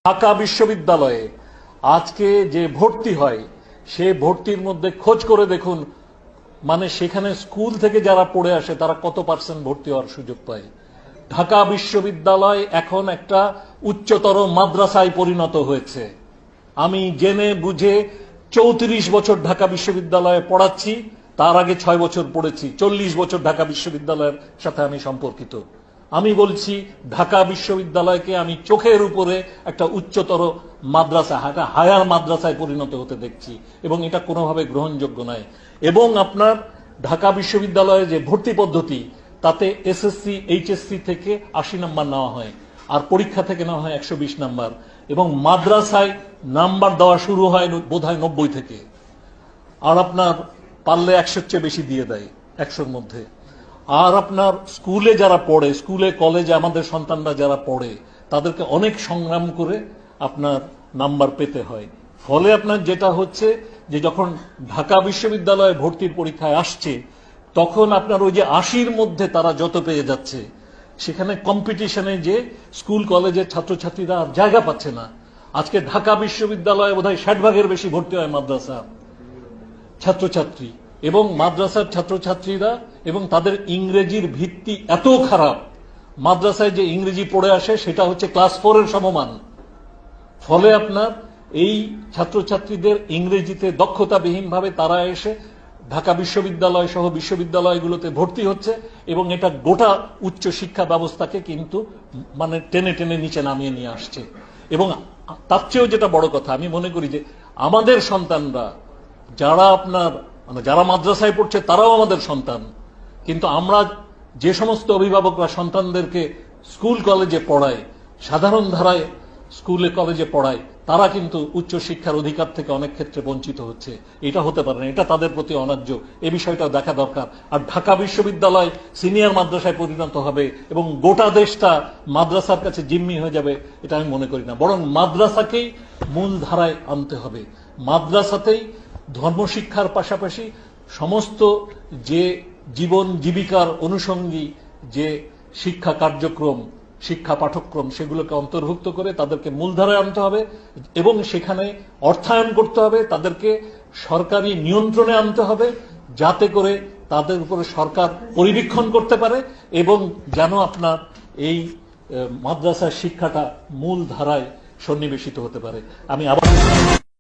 ঢাকা বিশ্ববিদ্যালয়ে আজকে যে ভর্তি হয় সে ভর্তির মধ্যে খোঁজ করে দেখুন, মানে সেখানে স্কুল থেকে যারা পড়ে আসে তারা কত পার্সেন্ট ভর্তি হওয়ার সুযোগ পায়। ঢাকা বিশ্ববিদ্যালয় এখন একটা উচ্চতর মাদ্রাসায় পরিণত হয়েছে। আমি জেনে বুঝে 34 বছর ঢাকা বিশ্ববিদ্যালয়ে পড়াচ্ছি, তার আগে 6 বছর পড়েছি, 40 বছর ঢাকা বিশ্ববিদ্যালয়ের সাথে আমি সম্পর্কিত। আমি বলছি ঢাকা বিশ্ববিদ্যালয়কে আমি চোখের উপরে একটা উচ্চতর মাদ্রাসা, একটা হায়ার মাদ্রাসায় পরিণত হতে দেখছি, এবং এটা কোনোভাবে গ্রহণযোগ্য নয়। এবং আপনার ঢাকা বিশ্ববিদ্যালয়ে যে ভর্তি পদ্ধতি, তাতে এসএসসি এইচএসসি থেকে 80 নাম্বার নেওয়া হয়, আর পরীক্ষা থেকে নেওয়া হয় 120 নাম্বার, এবং মাদ্রাসায় নাম্বার দেওয়া শুরু হয় বোধহয় 90 থেকে, আর আপনার পারলে 100-র চেয়ে বেশি দিয়ে দেয় 100-র মধ্যে। আর আপনার স্কুলে যারা পড়ে, স্কুলে কলেজে আমাদের সন্তানরা যারা পড়ে, তাদেরকে অনেক সংগ্রাম করে আপনার নাম্বার পেতে হয়। ফলে আপনার যেটা হচ্ছে যে যখন ঢাকা বিশ্ববিদ্যালয়ে ভর্তির পরীক্ষায় আসছে, তখন আপনার ওই যে 80-র মধ্যে তারা যত পেয়ে যাচ্ছে, সেখানে কম্পিটিশনে যে স্কুল কলেজের ছাত্রছাত্রীরা আর জায়গা পাচ্ছে না। আজকে ঢাকা বিশ্ববিদ্যালয়ে বোধহয় 60% বেশি ভর্তি হয় মাদ্রাসা ছাত্রছাত্রী, এবং মাদ্রাসার ছাত্রছাত্রীরা এবং তাদের ইংরেজির ভিত্তি এত খারাপ, মাদ্রাসায় যে ইংরেজি পড়ে আসে সেটা হচ্ছে ক্লাস 4-এর সমমান। ফলে আপনার এই ছাত্রছাত্রীদের ইংরেজিতে দক্ষতাবিহীনভাবে তারা এসে ঢাকা বিশ্ববিদ্যালয় সহ বিশ্ববিদ্যালয়গুলোতে ভর্তি হচ্ছে, এবং এটা গোটা উচ্চ শিক্ষা ব্যবস্থাকে কিন্তু মানে টেনে টেনে নিচে নামিয়ে নিয়ে আসছে। এবং তার চেয়েও যেটা বড় কথা, আমি মনে করি যে আমাদের সন্তানরা যারা আপনার মানে যারা মাদ্রাসায় পড়ছে তারাও আমাদের সন্তান, কিন্তু আমরা যে সমস্ত অভিভাবকরা সন্তানদেরকে স্কুল কলেজে পড়ায়, সাধারণ ধারায় স্কুলে কলেজে পড়ায়, তারা কিন্তু উচ্চ শিক্ষার অধিকার থেকে অনেক ক্ষেত্রে বঞ্চিত হচ্ছে। এটা হতে পারে না, এটা তাদের প্রতি অন্যায্য, এ বিষয়টাও দেখা দরকার। আর ঢাকা বিশ্ববিদ্যালয় সিনিয়র মাদ্রাসায় পরিণত হবে এবং গোটা দেশটা মাদ্রাসার কাছে জিম্মি হয়ে যাবে, এটা আমি মনে করি না। বরং মাদ্রাসাকেই মূল ধারায় আনতে হবে। মাদ্রাসাতেই ধর্মশিক্ষার পাশাপাশি সমস্ত যে জীবন জীবিকার অনুষঙ্গী যে শিক্ষা কার্যক্রম, শিক্ষা পাঠ্যক্রম, সেগুলোকে অন্তর্ভুক্ত করে তাদেরকে মূলধারায় আনতে হবে, এবং সেখানে অর্থায়ন করতে হবে, তাদেরকে সরকারি নিয়ন্ত্রণে আনতে হবে, যাতে করে তাদের উপরে সরকার পরিবীক্ষণ করতে পারে, এবং যেন আপনার এই মাদ্রাসার শিক্ষাটা মূল ধারায় সন্নিবেশিত হতে পারে। আমি আবার